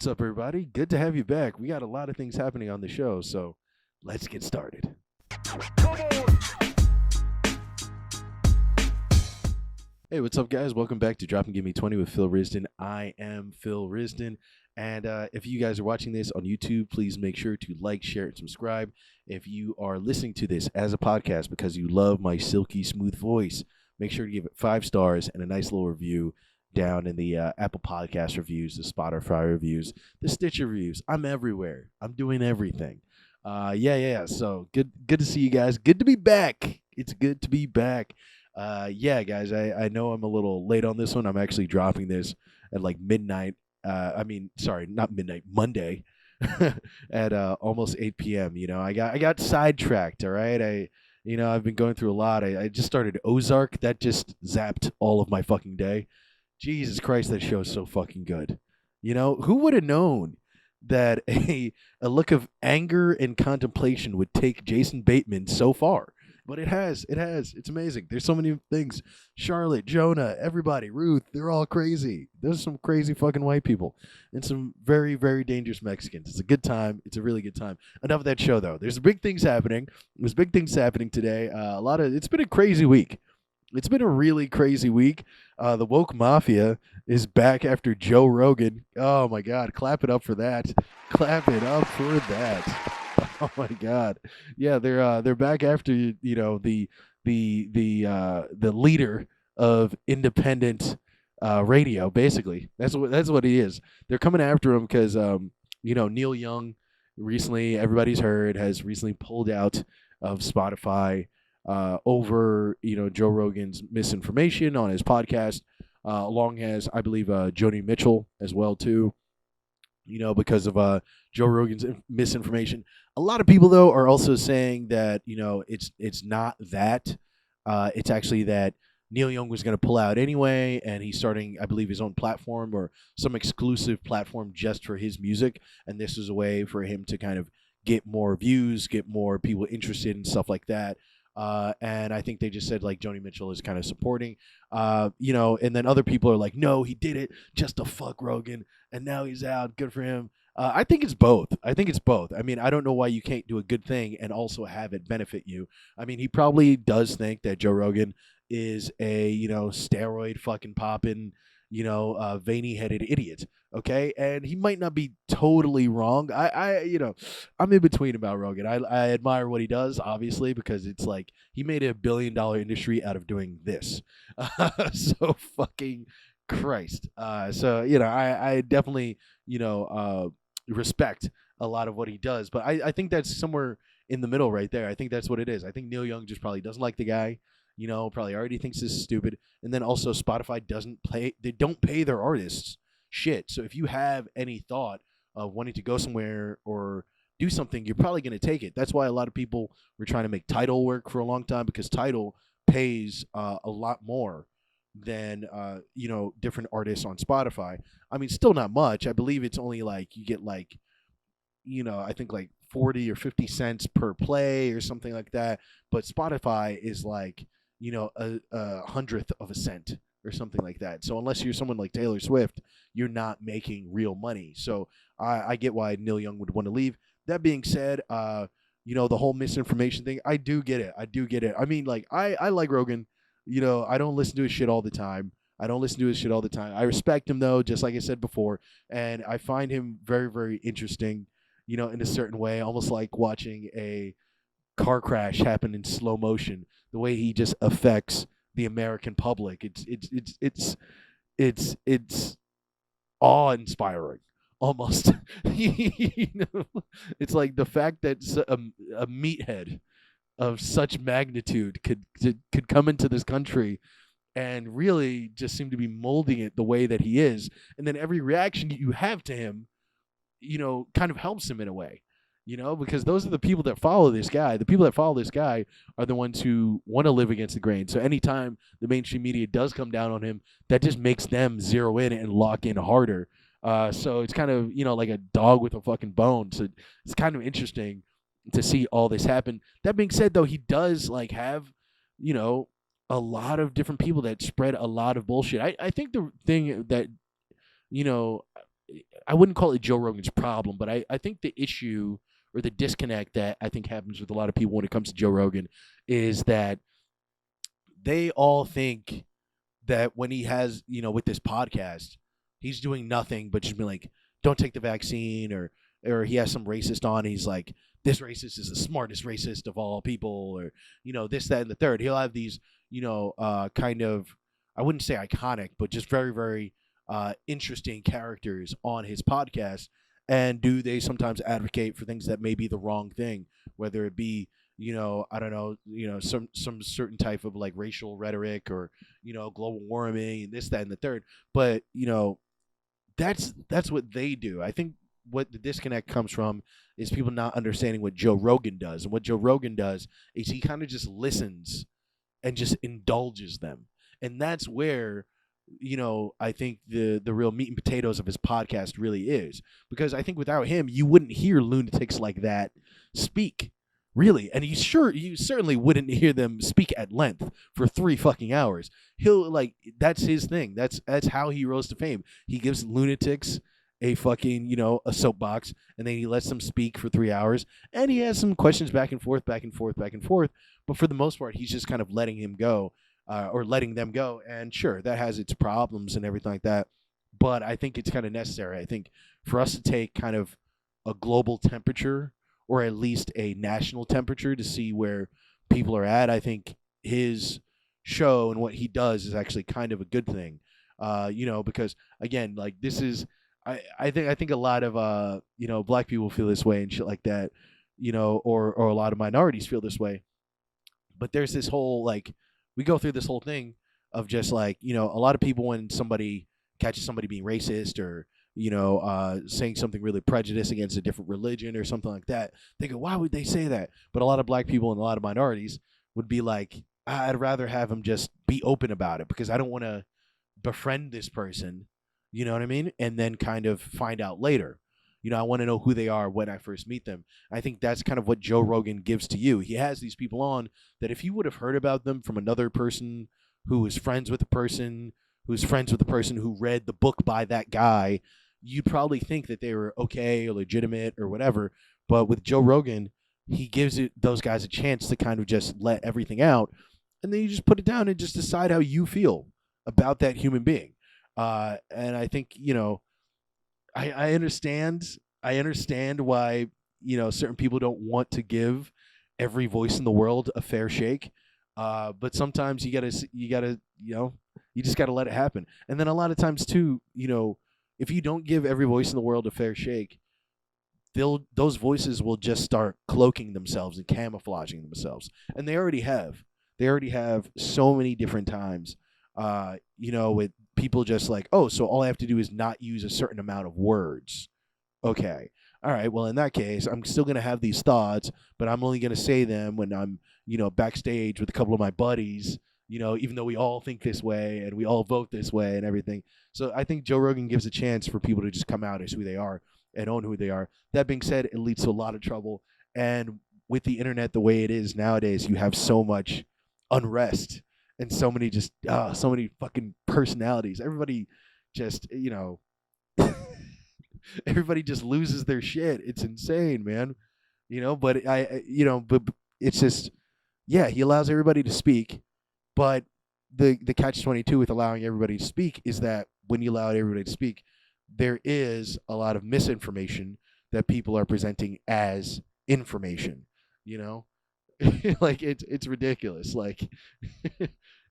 What's up, everybody? Good to have you back. We got a lot of things happening on the show, so let's get started. Hey, what's up, guys? Welcome back to Drop and Give Me 20 with Phil Risden. I am Phil Risden, and if you guys are watching this on YouTube, please make sure to like, share, and subscribe. If you are listening to this as a podcast because you love my silky smooth voice, make sure to give it 5 stars and a nice little review down in the Apple Podcast reviews, the Spotify reviews, the Stitcher reviews. I'm everywhere. I'm doing everything. Yeah. So good to see you guys. Good to be back. It's good to be back. Yeah, guys, I know I'm a little late on this one. I'm actually dropping this at like midnight. Not midnight, Monday at almost 8 p.m. You know, I got sidetracked, all right? I've been going through a lot. I just started Ozark. That just zapped all of my fucking day. Jesus Christ, that show is so fucking good. You know, who would have known that a look of anger and contemplation would take Jason Bateman so far? But it has. It's amazing. There's so many things. Charlotte, Jonah, everybody, Ruth, they're all crazy. There's some crazy fucking white people and some very, very dangerous Mexicans. It's a good time. It's a really good time. Enough of that show, though. There's big things happening. There's big things happening today. It's been a crazy week. It's been a really crazy week. The woke mafia is back after Joe Rogan. Oh my God! Clap it up for that. Clap it up for that. Oh my God! Yeah, they're back after the leader of independent radio. Basically, that's what he is. They're coming after him because Neil Young recently, everybody's heard, has recently pulled out of Spotify. Over Joe Rogan's misinformation on his podcast, along as I believe Joni Mitchell as well too. Because of Joe Rogan's misinformation. A lot of people though are also saying that it's not that. It's actually that Neil Young was going to pull out anyway, and he's starting, I believe, his own platform or some exclusive platform just for his music, and this is a way for him to kind of get more views, get more people interested in stuff like that. And I think they just said like Joni Mitchell is kind of supporting, and then other people are like, no, he did it just to fuck Rogan, and now he's out. Good for him. I think it's both. I mean, I don't know why you can't do a good thing and also have it benefit you. I mean, he probably does think that Joe Rogan is a, steroid fucking popping, veiny headed idiot. Okay. And he might not be totally wrong. I'm in between about Rogan. I admire what he does, obviously, because it's like he made $1 billion industry out of doing this. So fucking Christ. I definitely, respect a lot of what he does, but I think that's somewhere in the middle right there. I think that's what it is. I think Neil Young just probably doesn't like the guy. Probably already thinks this is stupid. And then also Spotify they don't pay their artists shit. So if you have any thought of wanting to go somewhere or do something, you're probably going to take it. That's why a lot of people were trying to make Tidal work for a long time, because Tidal pays a lot more than different artists on Spotify. I mean, still not much. I believe it's only like you get like I think like 40 or 50 cents per play or something like that. But Spotify is like a hundredth of a cent or something like that. So unless you're someone like Taylor Swift, you're not making real money. So I get why Neil Young would want to leave. That being said, the whole misinformation thing, I do get it. I mean, like, I like Rogan. I don't listen to his shit all the time. I respect him, though, just like I said before. And I find him very, very interesting, in a certain way, almost like watching a car crash happen in slow motion. The way he just affects the American public, it's awe-inspiring almost. It's like the fact that a meathead of such magnitude could come into this country and really just seem to be molding it the way that he is, and then every reaction you have to him, kind of helps him in a way. Because those are the people that follow this guy. The people that follow this guy are the ones who want to live against the grain. So anytime the mainstream media does come down on him, that just makes them zero in and lock in harder. So it's kind of, like a dog with a fucking bone. So it's kind of interesting to see all this happen. That being said, though, he does like have, a lot of different people that spread a lot of bullshit. I think the thing that, I wouldn't call it Joe Rogan's problem, but I think the issue or the disconnect that I think happens with a lot of people when it comes to Joe Rogan is that they all think that when he has, with this podcast, he's doing nothing but just be like, don't take the vaccine, or he has some racist on. He's like, this racist is the smartest racist of all people, or, this, that, and the third. He'll have these, kind of, I wouldn't say iconic, but just very, very interesting characters on his podcast. And do they sometimes advocate for things that may be the wrong thing, whether it be, I don't know, some certain type of like racial rhetoric, or, global warming and this, that, and the third. But, that's what they do. I think what the disconnect comes from is people not understanding what Joe Rogan does. And what Joe Rogan does is he kind of just listens and just indulges them. And that's where, I think the real meat and potatoes of his podcast really is. Because I think without him, you wouldn't hear lunatics like that speak. Really. And you certainly wouldn't hear them speak at length for 3 fucking hours. That's his thing. That's how he rose to fame. He gives lunatics a fucking, a soapbox, and then he lets them speak for 3 hours, and he has some questions back and forth, back and forth, back and forth. But for the most part, he's just kind of letting him go, or letting them go. And sure, that has its problems and everything like that. But I think it's kind of necessary. I think for us to take kind of a global temperature, or at least a national temperature, to see where people are at, I think his show and what he does is actually kind of a good thing. Because again, like this is, I think a lot of black people feel this way and shit like that, or a lot of minorities feel this way. But there's this whole, like, we go through this whole thing of just like, a lot of people, when somebody catches somebody being racist, or saying something really prejudiced against a different religion or something like that, they go, why would they say that? But a lot of black people and a lot of minorities would be like, I'd rather have them just be open about it, because I don't want to befriend this person, you know what I mean? And then kind of find out later. I want to know who they are when I first meet them. I think that's kind of what Joe Rogan gives to you. He has these people on that if you would have heard about them from another person who was friends with the person who's friends with the person who read the book by that guy, you'd probably think that they were okay or legitimate or whatever. But with Joe Rogan, he gives those guys a chance to kind of just let everything out, and then you just put it down and just decide how you feel about that human being. And I think, I understand why, certain people don't want to give every voice in the world a fair shake. But sometimes you just gotta let it happen. And then a lot of times too, if you don't give every voice in the world a fair shake, those voices will just start cloaking themselves and camouflaging themselves. And they already have. They already have so many different times, with people just like, oh, so all I have to do is not use a certain amount of words. Okay. All right. Well, in that case, I'm still going to have these thoughts, but I'm only going to say them when I'm, backstage with a couple of my buddies, even though we all think this way and we all vote this way and everything. So I think Joe Rogan gives a chance for people to just come out as who they are and own who they are. That being said, it leads to a lot of trouble. And with the internet the way it is nowadays, you have so much unrest and so many fucking personalities. Everybody just, everybody just loses their shit. It's insane, man. But but it's just, yeah, he allows everybody to speak. But the catch-22 with allowing everybody to speak is that when you allow everybody to speak, there is a lot of misinformation that people are presenting as information, like it's ridiculous. Like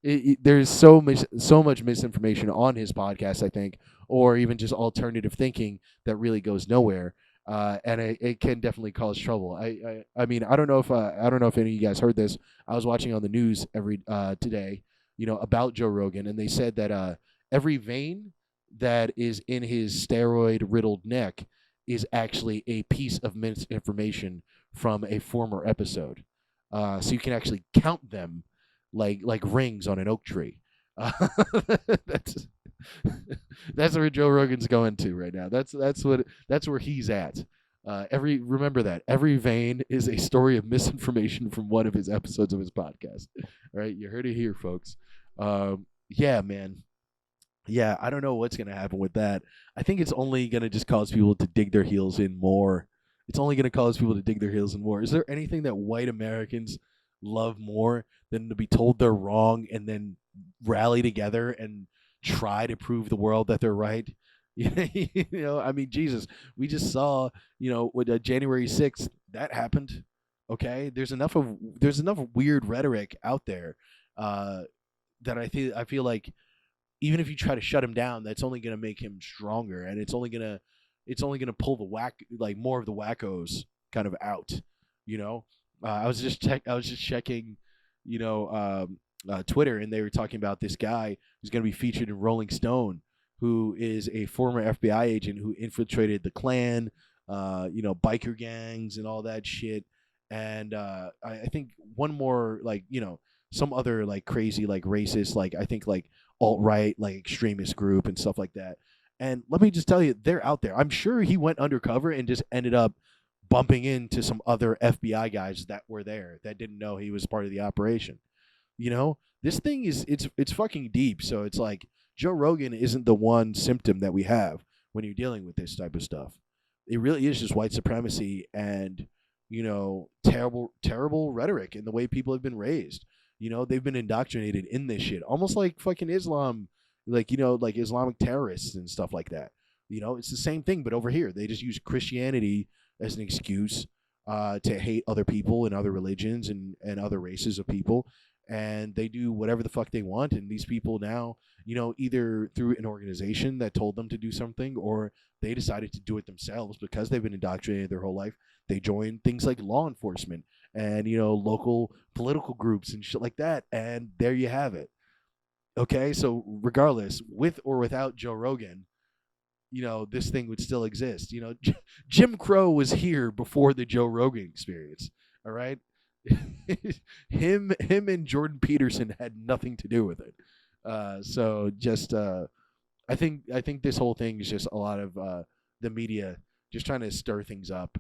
there's so much misinformation on his podcast, I think, or even just alternative thinking that really goes nowhere. And it can definitely cause trouble. I mean, I don't know if any of you guys heard this. I was watching on the news today, about Joe Rogan, and they said that every vein that is in his steroid riddled neck is actually a piece of misinformation from a former episode. So you can actually count them like rings on an oak tree. That's where Joe Rogan's going to right now. That's where he's at. Remember that every vein is a story of misinformation from one of his episodes of his podcast. All right, you heard it here, folks. Yeah, man. Yeah, I don't know what's gonna happen with that. I think it's only gonna just cause people to dig their heels in more. It's only gonna cause people to dig their heels in more. Is there anything that white Americans love more than to be told they're wrong and then rally together and try to prove the world that they're right? I mean, Jesus, we just saw, with January 6th, that happened. Okay, there's enough weird rhetoric out there, uh, that I feel like even if you try to shut him down, that's only going to make him stronger, and it's only gonna pull the like more of the wackos kind of out. I was just checking, Twitter, and they were talking about this guy who's going to be featured in Rolling Stone, who is a former FBI agent who infiltrated the Klan, biker gangs and all that shit. And I think one more, like, some other like crazy like racist, like I think like alt right like extremist group and stuff like that. And let me just tell you, they're out there. I'm sure he went undercover and just ended up bumping into some other FBI guys that were there that didn't know he was part of the operation. This thing it's fucking deep. So it's like Joe Rogan isn't the one symptom that we have when you're dealing with this type of stuff. It really is just white supremacy and terrible terrible rhetoric and the way people have been raised. They've been indoctrinated in this shit, almost like fucking Islam, like like Islamic terrorists and stuff like that. It's the same thing, but over here they just use Christianity as an excuse to hate other people and other religions and other races of people, and they do whatever the fuck they want. And these people now, either through an organization that told them to do something, or they decided to do it themselves because they've been indoctrinated their whole life. They join things like law enforcement and local political groups and shit like that, and there you have it. Okay, so regardless, with or without Joe Rogan, this thing would still exist. Jim Crow was here before the Joe Rogan experience. All right, him and Jordan Peterson had nothing to do with it. So just I think this whole thing is just a lot of the media just trying to stir things up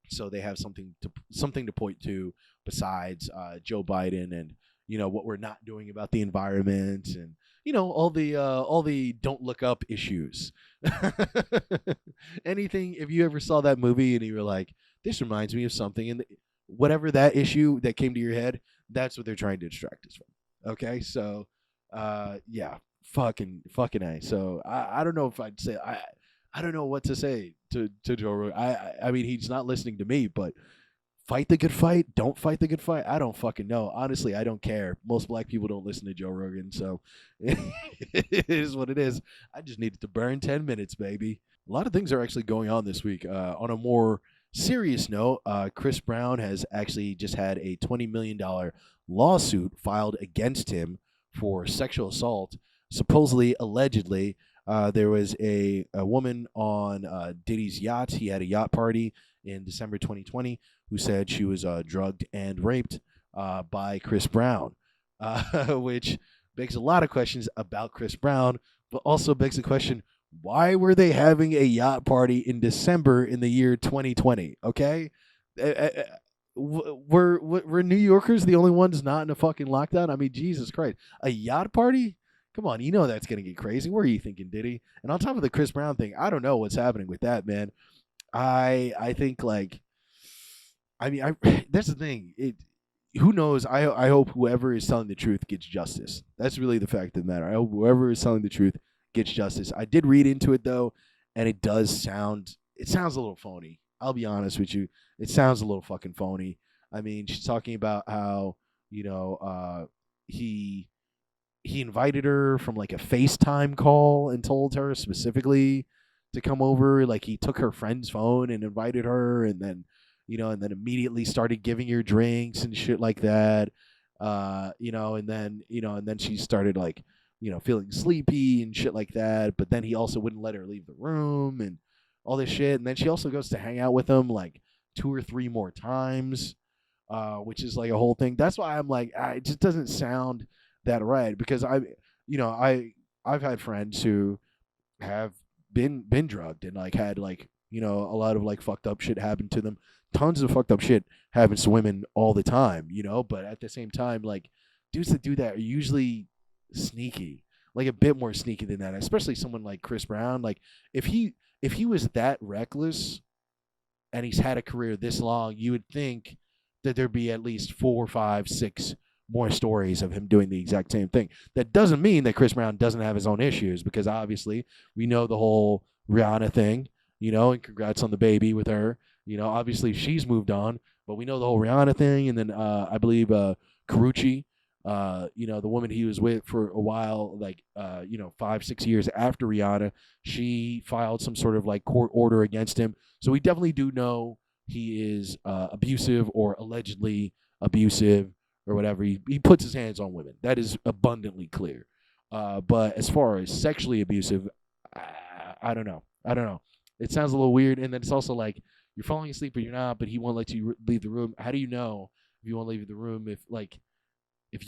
so they have something to point to besides Joe Biden and what we're not doing about the environment, and all the don't look up issues. Anything, if you ever saw that movie and you were like, this reminds me of something, and whatever that issue that came to your head, that's what they're trying to distract us from. Okay, so yeah, fucking a. So I don't know if I'd say I don't know what to say to Joe Rogan. I mean, he's not listening to me, but fight the good fight, don't fight the good fight. I don't fucking know. Honestly, I don't care. Most black people don't listen to Joe Rogan, so it is what it is. I just needed to burn 10 minutes, baby. A lot of things are actually going on this week. On a more serious note, Chris Brown has actually just had a $20 million lawsuit filed against him for sexual assault. Supposedly, allegedly, there was a woman on Diddy's yacht. He had a yacht party in December 2020 who said she was drugged and raped by Chris Brown, which begs a lot of questions about Chris Brown, but also begs the question, why were they having a yacht party in December in the year 2020? Okay? Were New Yorkers the only ones not in a fucking lockdown? I mean, Jesus Christ. A yacht party? Come on, that's going to get crazy. Where are you thinking, Diddy? And on top of the Chris Brown thing, I don't know what's happening with that, man. I think, like, I mean, that's the thing. Who knows? I hope whoever is telling the truth gets justice. That's really the fact of the matter. I hope whoever is telling the truth gets justice. I did read into it though, and it sounds a little phony. I'll be honest with you. It sounds a little fucking phony. I mean, she's talking about how he invited her from like a FaceTime call and told her specifically to come over. Like, he took her friend's phone and invited her, and then immediately started giving her drinks and shit like that. And then she started, like, feeling sleepy and shit like that. But then he also wouldn't let her leave the room and all this shit. And then she also goes to hang out with him like 2 or 3 more times, which is like a whole thing. That's why I'm like, it just doesn't sound that right, because I've had friends who have been drugged and like had like a lot of like fucked up shit happen to them. Tons of fucked up shit happens to women all the time, but at the same time, like, dudes that do that are usually sneaky. like a bit more sneaky than that, especially someone like Chris Brown. Like if he was that reckless and he's had a career this long, you would think that there'd be at least 4, 5, 6 more stories of him doing the exact same thing. That doesn't mean that Chris Brown doesn't have his own issues, because obviously we know the whole Rihanna thing, and congrats on the baby with her. Obviously she's moved on, but we know the whole Rihanna thing. And then I believe Karuchi, the woman he was with for a while, like 5, 6 years after Rihanna, she filed some sort of like court order against him. So we definitely do know he is abusive or allegedly abusive or whatever. He puts his hands on women. That is abundantly clear. But as far as sexually abusive, I don't know. I don't know. It sounds a little weird. And then it's also like you're falling asleep, but you're not, but he won't let you leave the room. How do you know if you won't leave the room if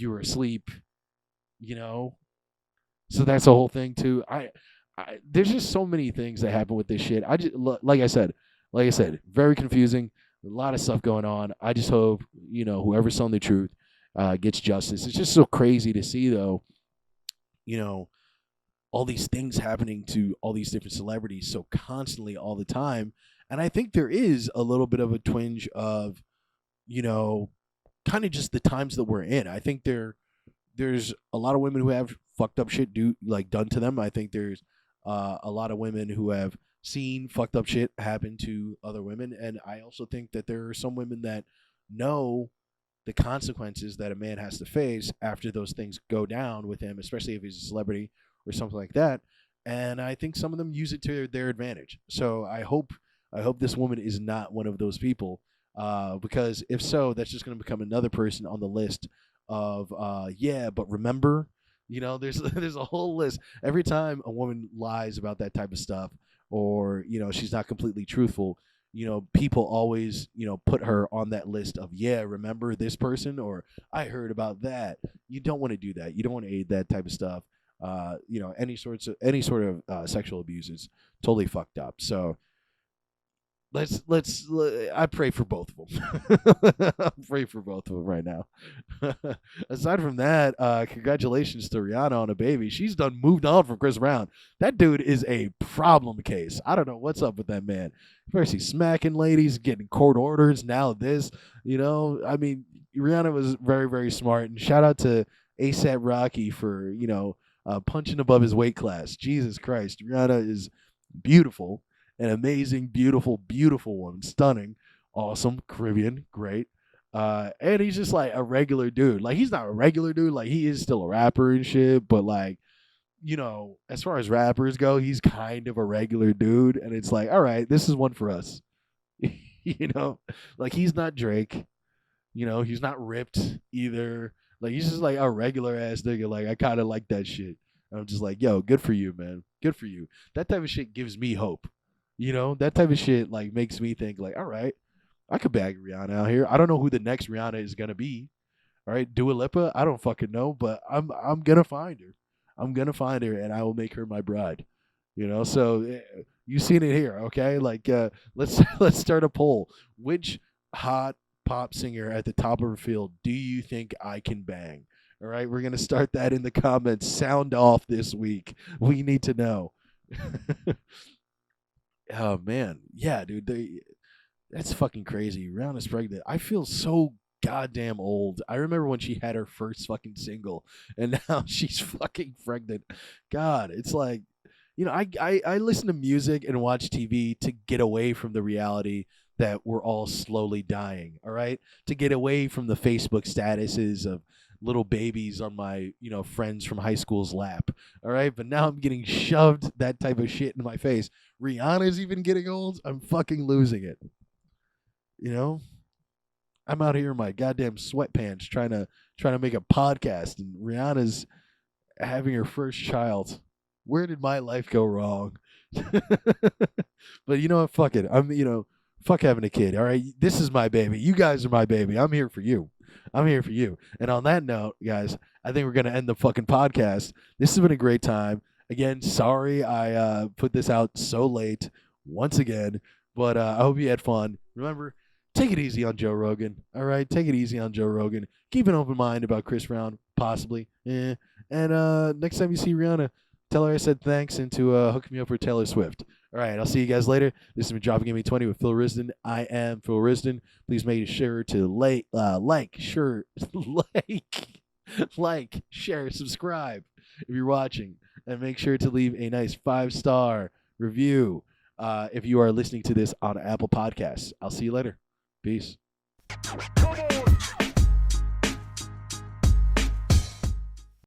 you were asleep, So that's the whole thing too. There's just so many things that happen with this shit. Like I said, very confusing. A lot of stuff going on. I just hope whoever's telling the truth gets justice. It's just so crazy to see, though, all these things happening to all these different celebrities so constantly all the time. And I think there is a little bit of a twinge of, kind of just the times that we're in. I think there's a lot of women who have fucked up shit done to them. I think there's a lot of women who have seen fucked up shit happen to other women, and I also think that there are some women that know the consequences that a man has to face after those things go down with him, especially if he's a celebrity or something like that. And I think some of them use it to their advantage. So I hope this woman is not one of those people, because if so, that's just going to become another person on the list of but remember, there's a whole list. Every time a woman lies about that type of stuff, or she's not completely truthful, people always put her on that list of, remember this person, or I heard about that. You don't want to do that. You don't want to aid that type of stuff. Any sort of sexual abuse is totally fucked up. So I pray for both of them. I pray for both of them right now. Aside from that, congratulations to Rihanna on a baby. She's moved on from Chris Brown. That dude is a problem case. I don't know what's up with that man. First he's smacking ladies, getting court orders. Now this, I mean, Rihanna was very, very smart. And shout out to ASAP Rocky for, punching above his weight class. Jesus Christ. Rihanna is beautiful. An amazing, beautiful, beautiful woman. Stunning. Awesome. Caribbean. Great. And he's just like a regular dude. Like, he's not a regular dude. Like, he is still a rapper and shit. But, like, as far as rappers go, he's kind of a regular dude. And it's like, all right, this is one for us. Like, he's not Drake. He's not ripped either. Like, he's just like a regular ass nigga. Like, I kind of like that shit. And I'm just like, yo, good for you, man. Good for you. That type of shit gives me hope. That type of shit like makes me think like, all right, I could bag Rihanna out here. I don't know who the next Rihanna is gonna be. All right, Dua Lipa, I don't fucking know, but I'm gonna find her. I'm gonna find her, and I will make her my bride. So you've seen it here, okay? Like, let's start a poll. Which hot pop singer at the top of her field do you think I can bang? All right, we're gonna start that in the comments. Sound off this week. We need to know. Oh man, yeah, dude, that's fucking crazy. Rihanna's pregnant. I feel so goddamn old. I remember when she had her first fucking single, and now she's fucking pregnant. God, it's like, I listen to music and watch TV to get away from the reality that we're all slowly dying. All right, to get away from the Facebook statuses of little babies on my friends from high school's lap. All right, but now I'm getting shoved that type of shit in my face. Rihanna's even getting old. I'm fucking losing it. I'm out here in my goddamn sweatpants trying to make a podcast, and Rihanna's having her first child. Where did my life go wrong? But you know what? Fuck it. Fuck having a kid. All right, this is my baby. You guys are my baby. I'm here for you. I'm here for you. And on that note, guys, I think we're going to end the fucking podcast. This has been a great time. Again, sorry I put this out so late once again, but I hope you had fun. Remember, take it easy on Joe Rogan. All right, take it easy on Joe Rogan. Keep an open mind about Chris Brown. possibly. And next time you see Rihanna, tell her I said thanks and to hook me up for Taylor Swift. All right, I'll see you guys later. This has been Dropping Gimme 20 with Phil Risden. I am Phil Risden. Please make sure to like, share, subscribe if you're watching, and make sure to leave a nice 5-star review if you are listening to this on Apple Podcasts. I'll see you later. Peace.